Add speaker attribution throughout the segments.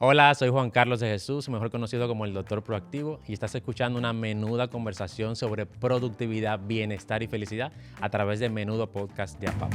Speaker 1: Hola, soy Juan Carlos de Jesús, mejor conocido como el Doctor Proactivo, y estás escuchando una menuda conversación sobre productividad, bienestar y felicidad a través de Menudo Podcast de APAP.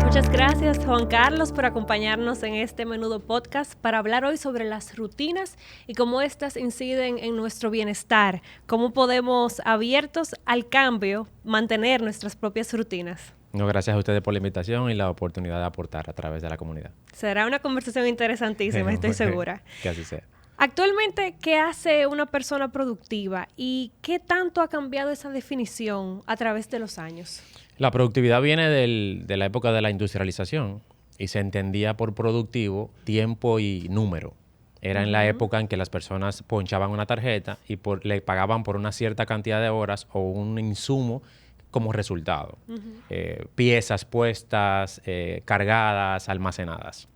Speaker 2: Muchas gracias, Juan Carlos, por acompañarnos en este menudo podcast para hablar hoy sobre las rutinas y cómo éstas inciden en nuestro bienestar, cómo podemos, abiertos al cambio, mantener nuestras propias rutinas.
Speaker 1: No, gracias a ustedes por la invitación y la oportunidad de aportar a través de la comunidad.
Speaker 2: Será una conversación interesantísima, estoy segura.
Speaker 1: Que así sea.
Speaker 2: Actualmente, ¿qué hace una persona productiva y qué tanto ha cambiado esa definición a través de los años?
Speaker 1: La productividad viene de la época de la industrialización y se entendía por productivo tiempo y número. Era en la época en que las personas ponchaban una tarjeta y le pagaban por una cierta cantidad de horas o un insumo como resultado. Piezas puestas, cargadas, almacenadas.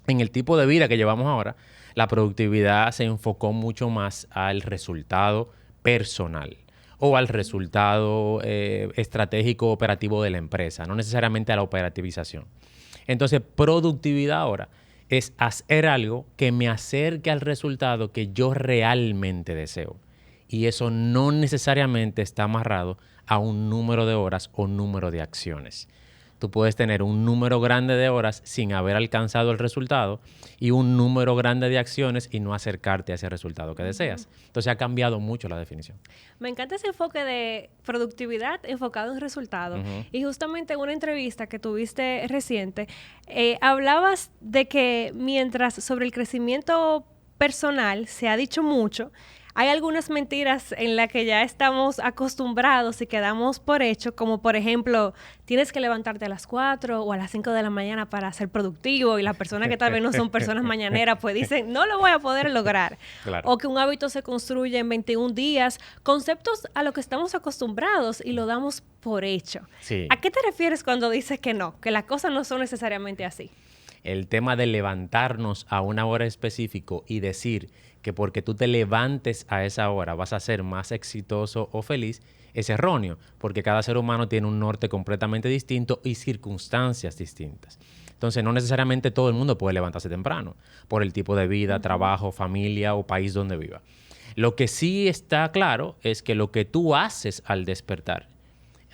Speaker 1: En el tipo de vida que llevamos ahora, la productividad se enfocó mucho más al resultado personal o al resultado estratégico operativo de la empresa, no necesariamente a la operativización. Entonces, productividad ahora es hacer algo que me acerque al resultado que yo realmente deseo. Y eso no necesariamente está amarrado a un número de horas o número de acciones. Tú puedes tener un número grande de horas sin haber alcanzado el resultado y un número grande de acciones y no acercarte a ese resultado que deseas. Entonces ha cambiado mucho la definición.
Speaker 2: Me encanta ese enfoque de productividad enfocado en resultados. Y justamente en una entrevista que tuviste reciente, hablabas de que mientras sobre el crecimiento personal se ha dicho mucho, hay algunas mentiras en las que ya estamos acostumbrados y quedamos por hecho, como por ejemplo, tienes que levantarte a las 4 o a las 5 de la mañana para ser productivo, y las personas que tal vez no son personas mañaneras pues dicen, no lo voy a poder lograr. Claro. O que un hábito se construye en 21 días, conceptos a los que estamos acostumbrados y lo damos por hecho.
Speaker 1: Sí.
Speaker 2: ¿A qué te refieres cuando dices que no, que las cosas no son necesariamente así?
Speaker 1: El tema de levantarnos a una hora específica y decir que porque tú te levantes a esa hora vas a ser más exitoso o feliz es erróneo, porque cada ser humano tiene un norte completamente distinto y circunstancias distintas. Entonces, no necesariamente todo el mundo puede levantarse temprano por el tipo de vida, trabajo, familia o país donde viva. Lo que sí está claro es que lo que tú haces al despertar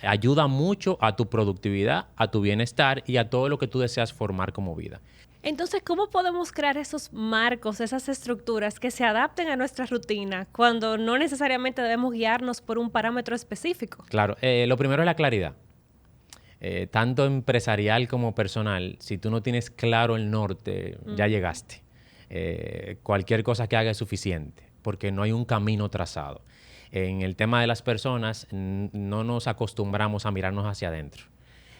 Speaker 1: ayuda mucho a tu productividad, a tu bienestar y a todo lo que tú deseas formar como vida.
Speaker 2: Entonces, ¿cómo podemos crear esos marcos, esas estructuras que se adapten a nuestra rutina cuando no necesariamente debemos guiarnos por un parámetro específico?
Speaker 1: Claro, lo primero es la claridad. Tanto empresarial como personal, si tú no tienes claro el norte, ya llegaste. Cualquier cosa que haga es suficiente, porque no hay un camino trazado. En el tema de las personas, no nos acostumbramos a mirarnos hacia adentro.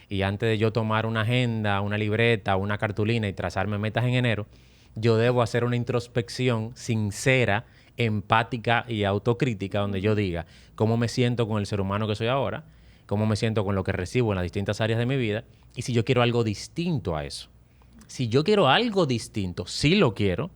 Speaker 1: Y antes de yo tomar una agenda, una libreta, una cartulina y trazarme metas en enero, yo debo hacer una introspección sincera, empática y autocrítica, donde yo diga cómo me siento con el ser humano que soy ahora, cómo me siento con lo que recibo en las distintas áreas de mi vida y si yo quiero algo distinto a eso. Si yo quiero algo distinto, si lo quiero,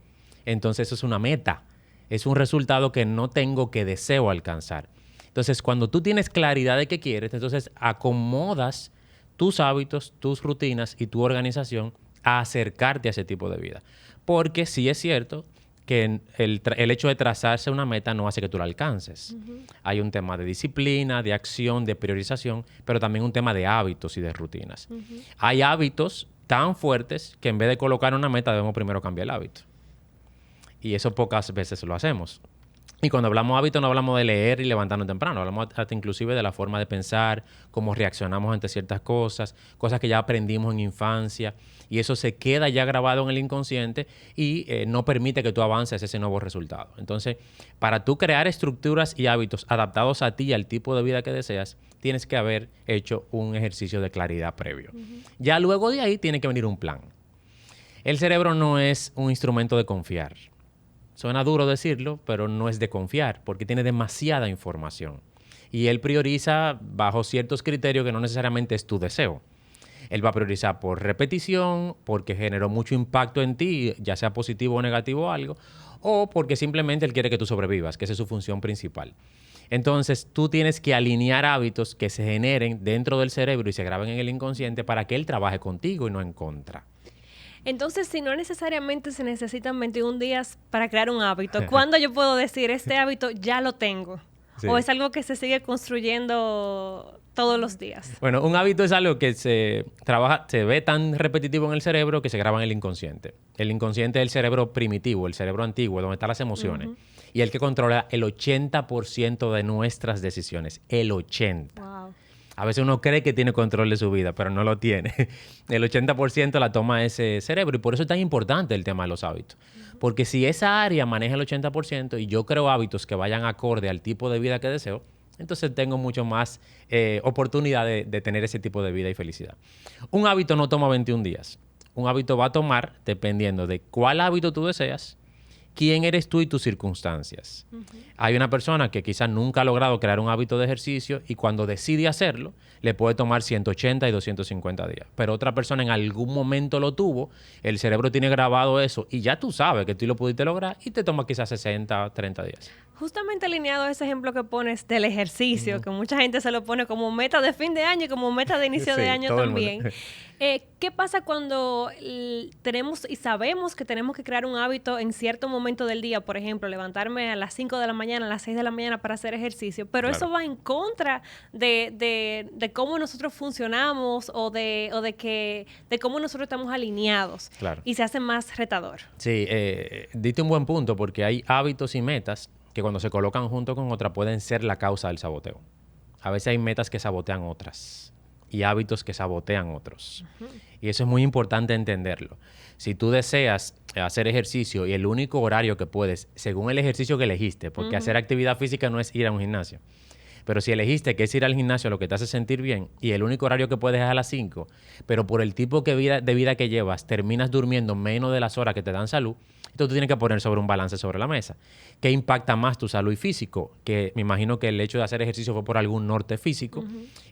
Speaker 1: entonces eso es una meta. Es un resultado que no tengo, que deseo alcanzar. Entonces, cuando tú tienes claridad de qué quieres, entonces acomodas tus hábitos, tus rutinas y tu organización a acercarte a ese tipo de vida. Porque sí es cierto que el hecho de trazarse una meta no hace que tú la alcances. Hay un tema de disciplina, de acción, de priorización, pero también un tema de hábitos y de rutinas. Hay hábitos tan fuertes que en vez de colocar una meta debemos primero cambiar el hábito. Y eso pocas veces lo hacemos. Y cuando hablamos de hábito no hablamos de leer y levantarnos temprano, hablamos hasta inclusive de la forma de pensar, cómo reaccionamos ante ciertas cosas que ya aprendimos en infancia, y eso se queda ya grabado en el inconsciente y no permite que tú avances ese nuevo resultado. Entonces, para tú crear estructuras y hábitos adaptados a ti y al tipo de vida que deseas, tienes que haber hecho un ejercicio de claridad previo. Ya luego de ahí tiene que venir un plan. El cerebro no es un instrumento de confiar. Suena duro decirlo, pero no es de confiar porque tiene demasiada información. Y él prioriza bajo ciertos criterios que no necesariamente es tu deseo. Él va a priorizar por repetición, porque generó mucho impacto en ti, ya sea positivo o negativo algo, o porque simplemente él quiere que tú sobrevivas, que esa es su función principal. Entonces, tú tienes que alinear hábitos que se generen dentro del cerebro y se graben en el inconsciente para que él trabaje contigo y no en contra.
Speaker 2: Entonces, si no necesariamente se necesitan 21 días para crear un hábito, ¿cuándo yo puedo decir este hábito ya lo tengo? Sí. ¿O es algo que se sigue construyendo todos los días?
Speaker 1: Bueno, un hábito es algo que se ve tan repetitivo en el cerebro que se graba en el inconsciente. El inconsciente es el cerebro primitivo, el cerebro antiguo, donde están las emociones. Y el que controla el 80% de nuestras decisiones. El 80%. Wow. A veces uno cree que tiene control de su vida, pero no lo tiene. El 80% la toma ese cerebro. Y por eso es tan importante el tema de los hábitos. Porque si esa área maneja el 80% y yo creo hábitos que vayan acorde al tipo de vida que deseo, entonces tengo mucho más oportunidad de tener ese tipo de vida y felicidad. Un hábito no toma 21 días. Un hábito va a tomar dependiendo de cuál hábito tú deseas, quién eres tú y tus circunstancias. Hay una persona que quizás nunca ha logrado crear un hábito de ejercicio y cuando decide hacerlo, le puede tomar 180 y 250 días. Pero otra persona en algún momento lo tuvo, el cerebro tiene grabado eso y ya tú sabes que tú lo pudiste lograr y te toma quizás 60, 30 días.
Speaker 2: Justamente alineado a ese ejemplo que pones del ejercicio, que mucha gente se lo pone como meta de fin de año y como meta de inicio de año también. ¿Qué pasa cuando tenemos y sabemos que tenemos que crear un hábito en cierto momento del día? Por ejemplo, levantarme a las 5 de la mañana, a las 6 de la mañana para hacer ejercicio. Pero eso va en contra de cómo nosotros funcionamos o de cómo nosotros estamos alineados. Claro. Y se hace más retador.
Speaker 1: Sí, diste un buen punto porque hay hábitos y metas que cuando se colocan junto con otras pueden ser la causa del saboteo. A veces hay metas que sabotean otras y hábitos que sabotean otros. Y eso es muy importante entenderlo. Si tú deseas hacer ejercicio y el único horario que puedes, según el ejercicio que elegiste, porque hacer actividad física no es ir a un gimnasio, pero si elegiste que es ir al gimnasio lo que te hace sentir bien y el único horario que puedes es a las 5, pero por el tipo de vida que llevas terminas durmiendo menos de las horas que te dan salud, entonces tú tienes que poner sobre un balance sobre la mesa. ¿Qué impacta más tu salud y físico? Que me imagino que el hecho de hacer ejercicio fue por algún norte físico.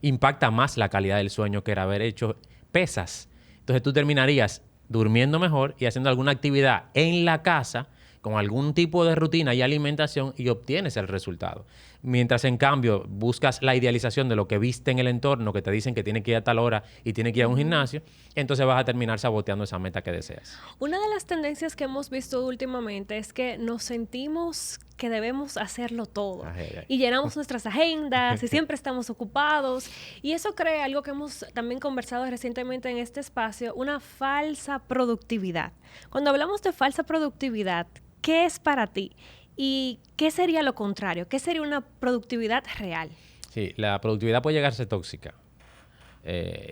Speaker 1: Impacta más la calidad del sueño que era haber hecho pesas. Entonces tú terminarías durmiendo mejor y haciendo alguna actividad en la casa con algún tipo de rutina y alimentación y obtienes el resultado. Mientras, en cambio, buscas la idealización de lo que viste en el entorno, que te dicen que tienes que ir a tal hora y tienes que ir a un gimnasio, entonces vas a terminar saboteando esa meta que deseas.
Speaker 2: Una de las tendencias que hemos visto últimamente es que nos sentimos que debemos hacerlo todo. Y llenamos nuestras agendas y siempre estamos ocupados. Y eso crea algo que hemos también conversado recientemente en este espacio, una falsa productividad. Cuando hablamos de falsa productividad, ¿qué es para ti? ¿Y qué sería lo contrario? ¿Qué sería una productividad real?
Speaker 1: Sí, la productividad puede llegar a ser tóxica.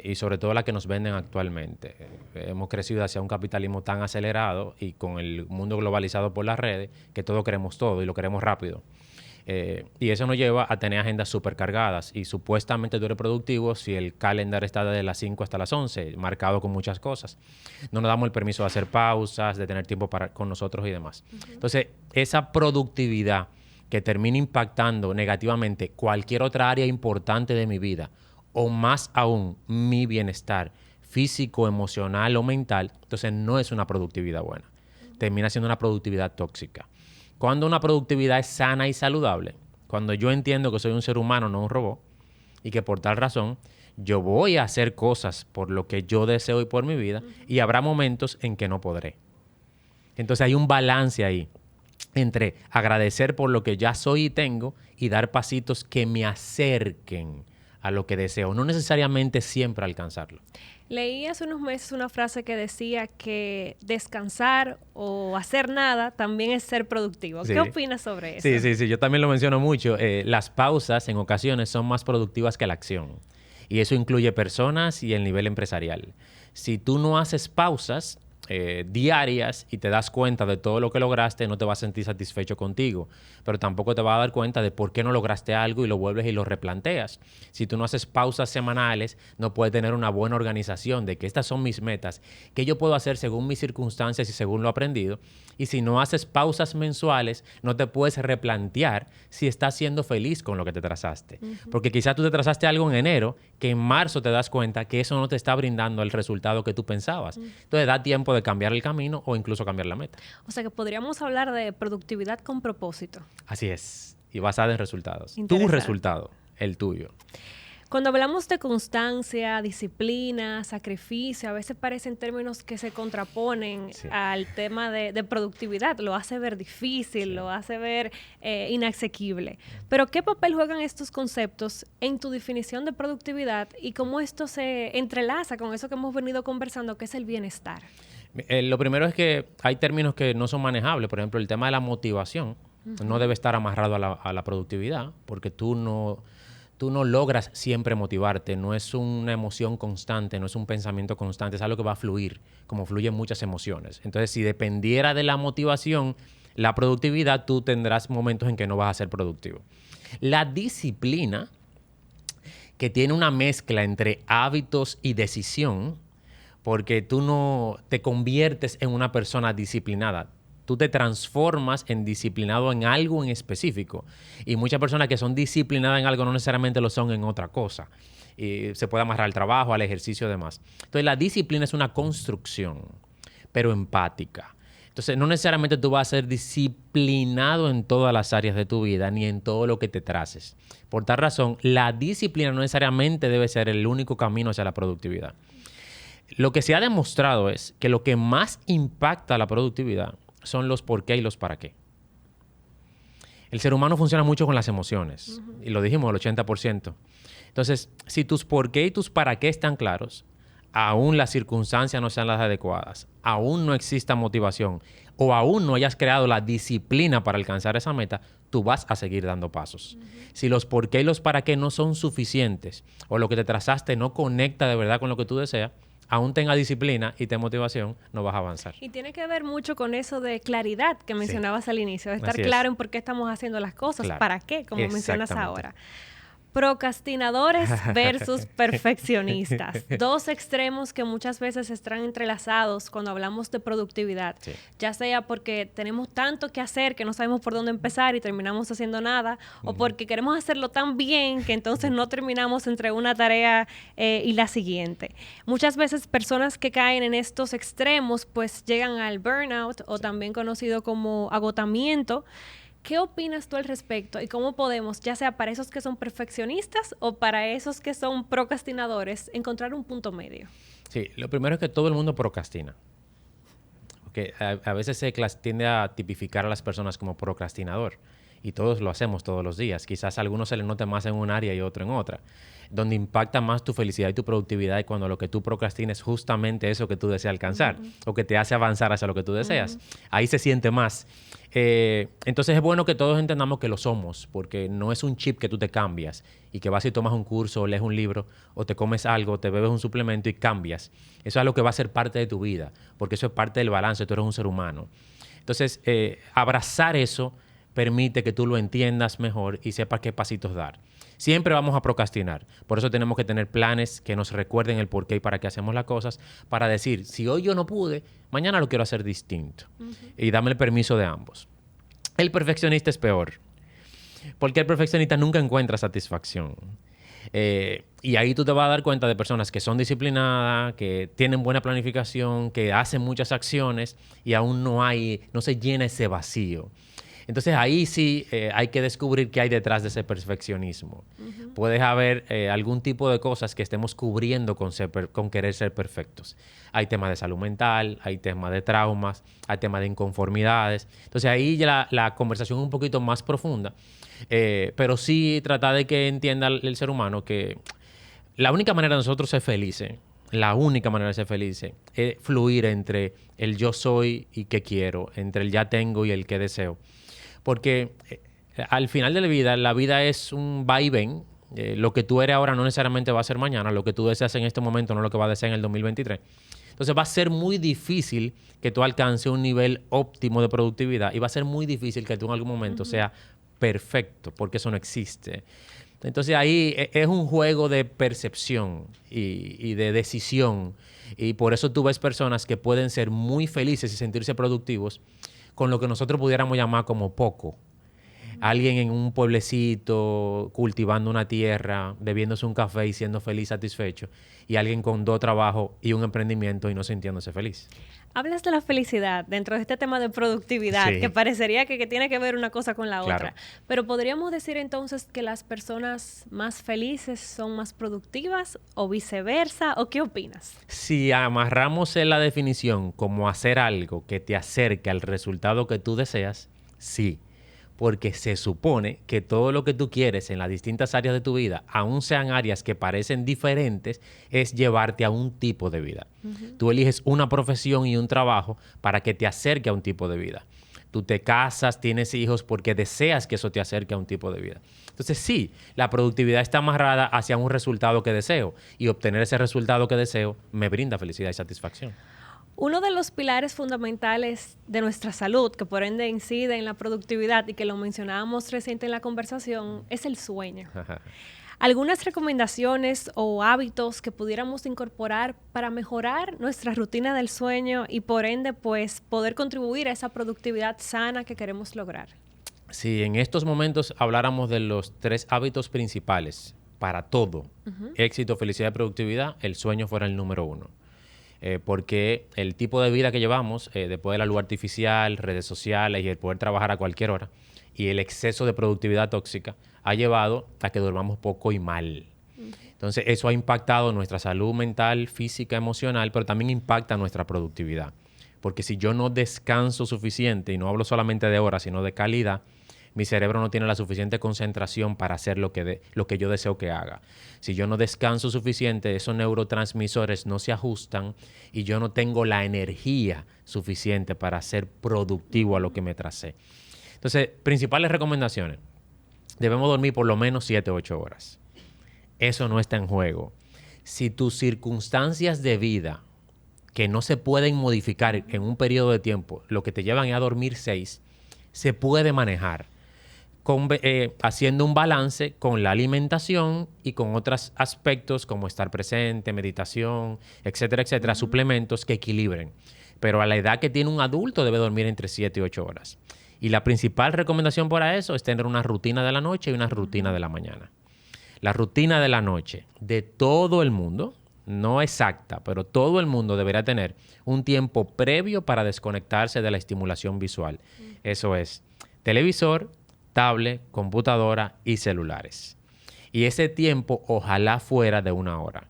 Speaker 1: Y sobre todo la que nos venden actualmente. Hemos crecido hacia un capitalismo tan acelerado y con el mundo globalizado por las redes que todo queremos todo y lo queremos rápido. Y eso nos lleva a tener agendas supercargadas y supuestamente tú eres productivo si el calendar está de las 5 hasta las 11, marcado con muchas cosas. No nos damos el permiso de hacer pausas, de tener tiempo con nosotros y demás. Entonces, esa productividad que termina impactando negativamente cualquier otra área importante de mi vida o más aún mi bienestar físico, emocional o mental, entonces no es una productividad buena. Termina siendo una productividad tóxica. Cuando una productividad es sana y saludable, cuando yo entiendo que soy un ser humano, no un robot, y que por tal razón yo voy a hacer cosas por lo que yo deseo y por mi vida, y habrá momentos en que no podré. Entonces hay un balance ahí entre agradecer por lo que ya soy y tengo y dar pasitos que me acerquen a lo que deseo, no necesariamente siempre alcanzarlo.
Speaker 2: Leí hace unos meses una frase que decía que descansar o hacer nada también es ser productivo. Sí. ¿Qué opinas sobre eso?
Speaker 1: Sí, yo también lo menciono mucho. Las pausas en ocasiones son más productivas que la acción. Y eso incluye personas y el nivel empresarial. Si tú no haces pausas diarias y te das cuenta de todo lo que lograste, no te vas a sentir satisfecho contigo, pero tampoco te vas a dar cuenta de por qué no lograste algo y lo vuelves y lo replanteas. Si tú no haces pausas semanales, no puedes tener una buena organización de que estas son mis metas, que yo puedo hacer según mis circunstancias y según lo aprendido. Y si no haces pausas mensuales, no te puedes replantear si estás siendo feliz con lo que te trazaste. Porque quizás tú te trazaste algo en enero, que en marzo te das cuenta que eso no te está brindando el resultado que tú pensabas. Entonces da tiempo de cambiar el camino o incluso cambiar la meta.
Speaker 2: O sea que podríamos hablar de productividad con propósito.
Speaker 1: Así es. Y basada en resultados. Tu resultado, el tuyo.
Speaker 2: Cuando hablamos de constancia, disciplina, sacrificio, a veces parecen términos que se contraponen al tema de productividad. Lo hace ver difícil, lo hace ver inasequible. Pero ¿qué papel juegan estos conceptos en tu definición de productividad y cómo esto se entrelaza con eso que hemos venido conversando, que es el bienestar?
Speaker 1: Lo primero es que hay términos que no son manejables. Por ejemplo, el tema de la motivación no debe estar amarrado a la productividad, porque tú no logras siempre motivarte. No es una emoción constante, no es un pensamiento constante, es algo que va a fluir, como fluyen muchas emociones. Entonces, si dependiera de la motivación, la productividad, tú tendrás momentos en que no vas a ser productivo. La disciplina, que tiene una mezcla entre hábitos y decisión, porque tú no te conviertes en una persona disciplinada. Tú te transformas en disciplinado en algo en específico. Y muchas personas que son disciplinadas en algo no necesariamente lo son en otra cosa. Y se puede amarrar al trabajo, al ejercicio y demás. Entonces, la disciplina es una construcción, pero empática. Entonces, no necesariamente tú vas a ser disciplinado en todas las áreas de tu vida, ni en todo lo que te traces. Por tal razón, la disciplina no necesariamente debe ser el único camino hacia la productividad. Lo que se ha demostrado es que lo que más impacta la productividad son los por qué y los para qué. El ser humano funciona mucho con las emociones, y lo dijimos, el 80%. Entonces, si tus por qué y tus para qué están claros, aún las circunstancias no sean las adecuadas, aún no exista motivación o aún no hayas creado la disciplina para alcanzar esa meta, tú vas a seguir dando pasos. Si los por qué y los para qué no son suficientes o lo que te trazaste no conecta de verdad con lo que tú deseas, aún tenga disciplina y tenga motivación, no vas a avanzar.
Speaker 2: Y tiene que ver mucho con eso de claridad que mencionabas al inicio, de estar claro en por qué estamos haciendo las cosas, para qué, como mencionas ahora. Procrastinadores versus perfeccionistas. Dos extremos que muchas veces están entrelazados cuando hablamos de productividad. Ya sea porque tenemos tanto que hacer que no sabemos por dónde empezar y terminamos haciendo nada, o porque queremos hacerlo tan bien que entonces no terminamos entre una tarea y la siguiente. Muchas veces personas que caen en estos extremos pues llegan al burnout o también conocido como agotamiento. ¿Qué opinas tú al respecto y cómo podemos, ya sea para esos que son perfeccionistas o para esos que son procrastinadores, encontrar un punto medio?
Speaker 1: Sí, lo primero es que todo el mundo procrastina. Porque a veces se tiende a tipificar a las personas como procrastinador y todos lo hacemos todos los días. Quizás a algunos se les note más en un área y otro en otra. Donde impacta más tu felicidad y tu productividad es cuando lo que tú procrastinas es justamente eso que tú deseas alcanzar o que te hace avanzar hacia lo que tú deseas. Ahí se siente más. Entonces es bueno que todos entendamos que lo somos, porque no es un chip que tú te cambias y que vas y tomas un curso o lees un libro o te comes algo, te bebes un suplemento y cambias. Eso es algo que va a ser parte de tu vida, porque eso es parte del balance, tú eres un ser humano. Entonces, abrazar eso permite que tú lo entiendas mejor y sepas qué pasitos dar. Siempre vamos a procrastinar. Por eso tenemos que tener planes que nos recuerden el por qué y para qué hacemos las cosas, para decir, si hoy yo no pude, mañana lo quiero hacer distinto. Y dame el permiso de ambos. El perfeccionista es peor, porque el perfeccionista nunca encuentra satisfacción. Y ahí tú te vas a dar cuenta de personas que son disciplinadas, que tienen buena planificación, que hacen muchas acciones y aún no se llena ese vacío. Entonces ahí sí hay que descubrir qué hay detrás de ese perfeccionismo. Puede haber algún tipo de cosas que estemos cubriendo con querer ser perfectos. Hay temas de salud mental, hay temas de traumas, hay temas de inconformidades. Entonces ahí ya la conversación es un poquito más profunda. Pero sí tratar de que entienda el ser humano que la única manera de nosotros ser felices, la única manera de ser felices es fluir entre el yo soy y qué quiero, entre el ya tengo y el qué deseo. Porque al final de la vida es un va y ven. Lo que tú eres ahora no necesariamente va a ser mañana. Lo que tú deseas en este momento no es lo que va a desear en el 2023. Entonces va a ser muy difícil que tú alcances un nivel óptimo de productividad y va a ser muy difícil que tú en algún momento sea perfecto, porque eso no existe. Entonces ahí es un juego de percepción y de decisión. Y por eso tú ves personas que pueden ser muy felices y sentirse productivos con lo que nosotros pudiéramos llamar como poco. Alguien en un pueblecito cultivando una tierra, bebiéndose un café y siendo feliz, satisfecho. Y alguien con 2 trabajos y un emprendimiento y no sintiéndose feliz.
Speaker 2: Hablas de la felicidad dentro de este tema de productividad,
Speaker 1: Sí.
Speaker 2: que parecería que tiene que ver una cosa con la
Speaker 1: Claro.
Speaker 2: otra. Pero podríamos decir entonces que las personas más felices son más productivas o viceversa, ¿o qué opinas?
Speaker 1: Si amarramos en la definición como hacer algo que te acerque al resultado que tú deseas, sí. Porque se supone que todo lo que tú quieres en las distintas áreas de tu vida, aun sean áreas que parecen diferentes, es llevarte a un tipo de vida. Tú eliges una profesión y un trabajo para que te acerque a un tipo de vida. Tú te casas, tienes hijos porque deseas que eso te acerque a un tipo de vida. Entonces sí, la productividad está amarrada hacia un resultado que deseo y obtener ese resultado que deseo me brinda felicidad y satisfacción.
Speaker 2: Uno de los pilares fundamentales de nuestra salud, que por ende incide en la productividad y que lo mencionábamos reciente en la conversación, es el sueño. ¿Algunas recomendaciones o hábitos que pudiéramos incorporar para mejorar nuestra rutina del sueño y por ende pues poder contribuir a esa productividad sana que queremos lograr?
Speaker 1: Si en estos momentos habláramos de los 3 hábitos principales para todo, éxito, felicidad y productividad, el sueño fuera el número 1. Porque el tipo de vida que llevamos, después de la luz artificial, redes sociales y el poder trabajar a cualquier hora, y el exceso de productividad tóxica, ha llevado a que durmamos poco y mal. Entonces, eso ha impactado nuestra salud mental, física, emocional, pero también impacta nuestra productividad. Porque si yo no descanso suficiente, y no hablo solamente de horas, sino de calidad, mi cerebro no tiene la suficiente concentración para hacer lo que yo deseo que haga. Si yo no descanso suficiente, esos neurotransmisores no se ajustan y yo no tengo la energía suficiente para ser productivo a lo que me tracé. Entonces, principales recomendaciones. Debemos dormir por lo menos 7 o 8 horas. Eso no está en juego. Si tus circunstancias de vida que no se pueden modificar en un periodo de tiempo, lo que te llevan a dormir 6, se puede manejar. Haciendo un balance con la alimentación y con otros aspectos como estar presente, meditación, etcétera, etcétera, suplementos que equilibren. Pero a la edad que tiene un adulto debe dormir entre 7 y 8 horas. Y la principal recomendación para eso es tener una rutina de la noche y una rutina de la mañana. La rutina de la noche de todo el mundo, no exacta, pero todo el mundo deberá tener un tiempo previo para desconectarse de la estimulación visual. Eso es televisor, tablet, computadora y celulares. Y ese tiempo ojalá fuera de 1 hora.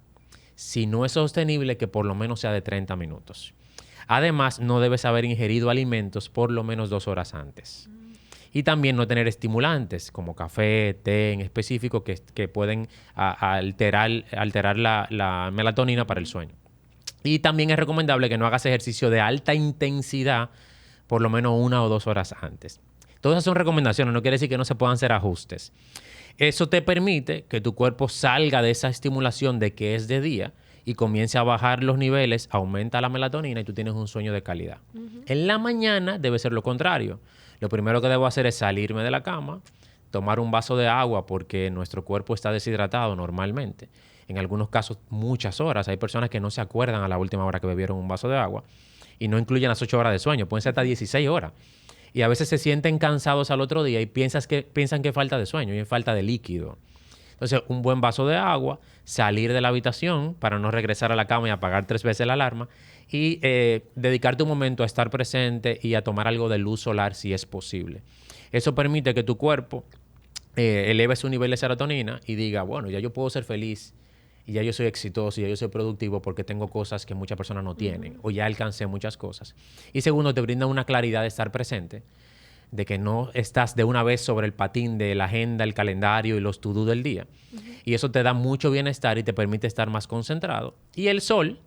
Speaker 1: Si no es sostenible, que por lo menos sea de 30 minutos. Además, no debes haber ingerido alimentos por lo menos 2 horas antes. Y también no tener estimulantes como café, té en específico que pueden alterar la melatonina para el sueño. Y también es recomendable que no hagas ejercicio de alta intensidad por lo menos 1 o 2 horas antes. Todas esas son recomendaciones, no quiere decir que no se puedan hacer ajustes. Eso te permite que tu cuerpo salga de esa estimulación de que es de día y comience a bajar los niveles, aumenta la melatonina y tú tienes un sueño de calidad. En la mañana debe ser lo contrario. Lo primero que debo hacer es salirme de la cama, tomar un vaso de agua porque nuestro cuerpo está deshidratado normalmente. En algunos casos, muchas horas. Hay personas que no se acuerdan a la última hora que bebieron un vaso de agua y no incluyen las 8 horas de sueño. Pueden ser hasta 16 horas. Y a veces se sienten cansados al otro día y piensan que es falta de sueño y es falta de líquido. Entonces, un buen vaso de agua, salir de la habitación para no regresar a la cama y apagar 3 veces la alarma y dedicarte un momento a estar presente y a tomar algo de luz solar si es posible. Eso permite que tu cuerpo eleve su nivel de serotonina y diga, bueno, ya yo puedo ser feliz y ya yo soy exitoso y ya yo soy productivo porque tengo cosas que muchas personas no tienen o ya alcancé muchas cosas. Y segundo, te brinda una claridad de estar presente, de que no estás de una vez sobre el patín de la agenda, el calendario y los to-do del día. Y eso te da mucho bienestar y te permite estar más concentrado. Y el sol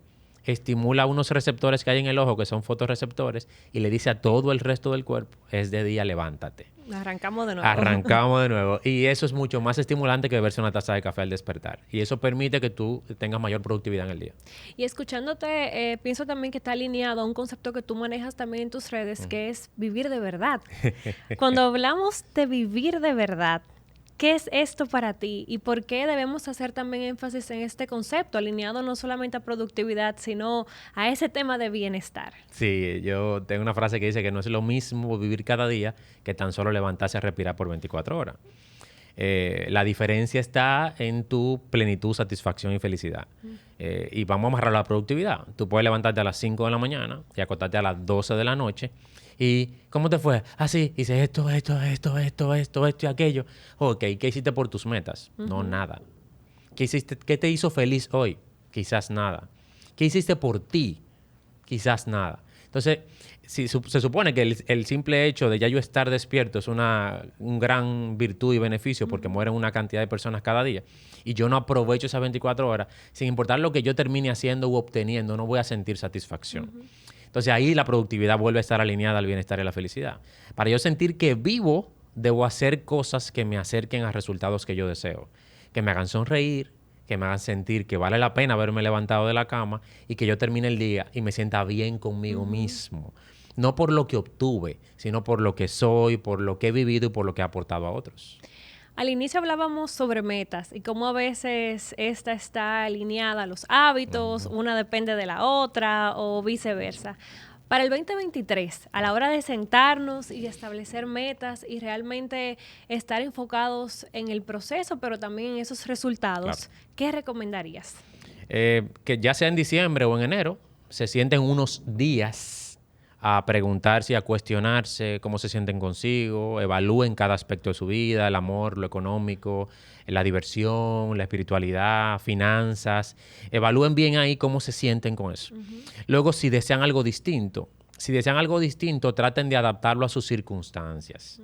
Speaker 1: estimula unos receptores que hay en el ojo, que son fotorreceptores, y le dice a todo el resto del cuerpo, es de día, levántate.
Speaker 2: Arrancamos de nuevo.
Speaker 1: Arrancamos de nuevo. Y eso es mucho más estimulante que beberse una taza de café al despertar. Y eso permite que tú tengas mayor productividad en el día.
Speaker 2: Y escuchándote, pienso también que está alineado a un concepto que tú manejas también en tus redes, que es vivir de verdad. Cuando hablamos de vivir de verdad, ¿Qué es esto para ti y por qué debemos hacer también énfasis en este concepto, alineado no solamente a productividad, sino a ese tema de bienestar?
Speaker 1: Sí, yo tengo una frase que dice que no es lo mismo vivir cada día que tan solo levantarse a respirar por 24 horas. La diferencia está en tu plenitud, satisfacción y felicidad. Y vamos a amarrar la productividad. Tú puedes levantarte a las 5 de la mañana y acostarte a las 12 de la noche. ¿Y cómo te fue? Sí, hice esto y aquello. Ok, ¿qué hiciste por tus metas? No, nada. ¿Qué hiciste? ¿Qué te hizo feliz hoy? Quizás nada. ¿Qué hiciste por ti? Quizás nada. Entonces, se supone que el simple hecho de ya yo estar despierto es un gran virtud y beneficio porque mueren una cantidad de personas cada día y yo no aprovecho esas 24 horas, sin importar lo que yo termine haciendo u obteniendo, no voy a sentir satisfacción. Entonces ahí la productividad vuelve a estar alineada al bienestar y a la felicidad. Para yo sentir que vivo, debo hacer cosas que me acerquen a resultados que yo deseo, que me hagan sonreír, que me hagan sentir que vale la pena haberme levantado de la cama y que yo termine el día y me sienta bien conmigo mismo. No por lo que obtuve, sino por lo que soy, por lo que he vivido y por lo que he aportado a otros.
Speaker 2: Al inicio hablábamos sobre metas y cómo a veces esta está alineada a los hábitos, una depende de la otra o viceversa. Para el 2023, a la hora de sentarnos y establecer metas y realmente estar enfocados en el proceso, pero también en esos resultados, ¿qué recomendarías?
Speaker 1: Que ya sea en diciembre o en enero, se sienten unos días a preguntarse y a cuestionarse cómo se sienten consigo, evalúen cada aspecto de su vida, el amor, lo económico, la diversión, la espiritualidad, finanzas. Evalúen bien ahí cómo se sienten con eso. Luego, si desean algo distinto, traten de adaptarlo a sus circunstancias.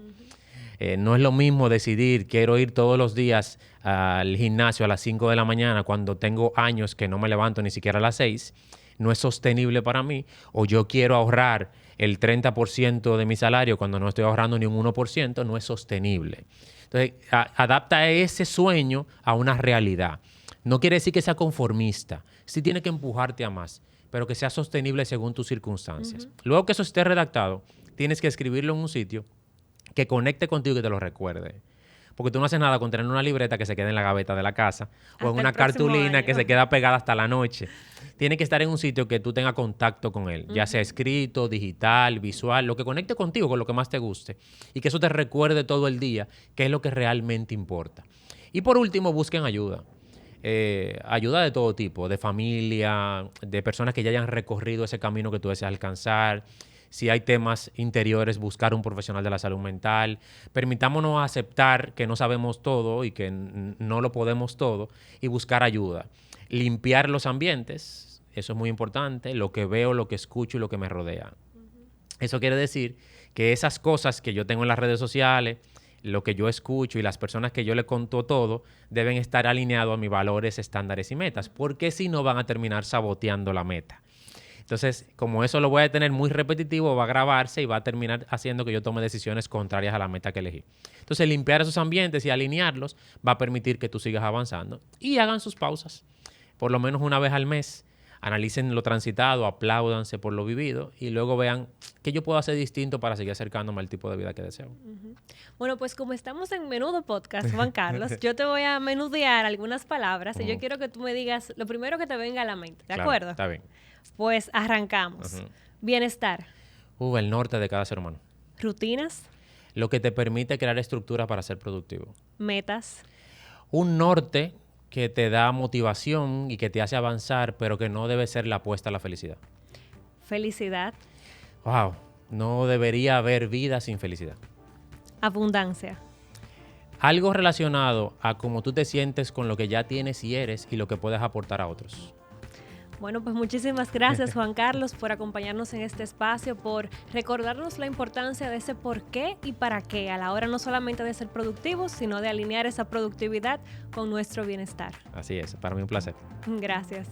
Speaker 1: No es lo mismo decidir, quiero ir todos los días al gimnasio a las 5 de la mañana cuando tengo años que no me levanto ni siquiera a las 6, no es sostenible para mí, o yo quiero ahorrar el 30% de mi salario cuando no estoy ahorrando ni un 1%, no es sostenible. Entonces, adapta ese sueño a una realidad. No quiere decir que sea conformista, sí tiene que empujarte a más, pero que sea sostenible según tus circunstancias. Luego que eso esté redactado, tienes que escribirlo en un sitio que conecte contigo y que te lo recuerde. Porque tú no haces nada con tener una libreta que se quede en la gaveta de la casa o en una cartulina que se queda pegada hasta la noche. Tiene que estar en un sitio que tú tengas contacto con él, ya sea escrito, digital, visual, lo que conecte contigo, con lo que más te guste. Y que eso te recuerde todo el día qué es lo que realmente importa. Y por último, busquen ayuda. Ayuda de todo tipo, de familia, de personas que ya hayan recorrido ese camino que tú deseas alcanzar. Si hay temas interiores, buscar un profesional de la salud mental. Permitámonos aceptar que no sabemos todo y que no lo podemos todo y buscar ayuda. Limpiar los ambientes, eso es muy importante, lo que veo, lo que escucho y lo que me rodea. Eso quiere decir que esas cosas que yo tengo en las redes sociales, lo que yo escucho y las personas que yo le conto todo, deben estar alineados a mis valores, estándares y metas, porque si no van a terminar saboteando la meta. Entonces, como eso lo voy a tener muy repetitivo, va a grabarse y va a terminar haciendo que yo tome decisiones contrarias a la meta que elegí. Entonces, limpiar esos ambientes y alinearlos va a permitir que tú sigas avanzando. Y hagan sus pausas. Por lo menos una vez al mes, analicen lo transitado, apláudanse por lo vivido y luego vean qué yo puedo hacer distinto para seguir acercándome al tipo de vida que deseo.
Speaker 2: Bueno, pues como estamos en Menudo Podcast, Juan Carlos, yo te voy a menudear algunas palabras y yo quiero que tú me digas lo primero que te venga a la mente. ¿De acuerdo?
Speaker 1: Está bien.
Speaker 2: Pues arrancamos. Bienestar.
Speaker 1: El norte de cada ser humano.
Speaker 2: Rutinas.
Speaker 1: Lo que te permite crear estructura para ser productivo.
Speaker 2: Metas.
Speaker 1: Un norte que te da motivación y que te hace avanzar, pero que no debe ser la apuesta a la felicidad.
Speaker 2: Felicidad.
Speaker 1: Wow, no debería haber vida sin felicidad.
Speaker 2: Abundancia.
Speaker 1: Algo relacionado a cómo tú te sientes con lo que ya tienes y eres y lo que puedes aportar a otros.
Speaker 2: Bueno, pues muchísimas gracias, Juan Carlos, por acompañarnos en este espacio, por recordarnos la importancia de ese por qué y para qué, a la hora no solamente de ser productivos, sino de alinear esa productividad con nuestro bienestar.
Speaker 1: Así es, para mí un placer.
Speaker 2: Gracias.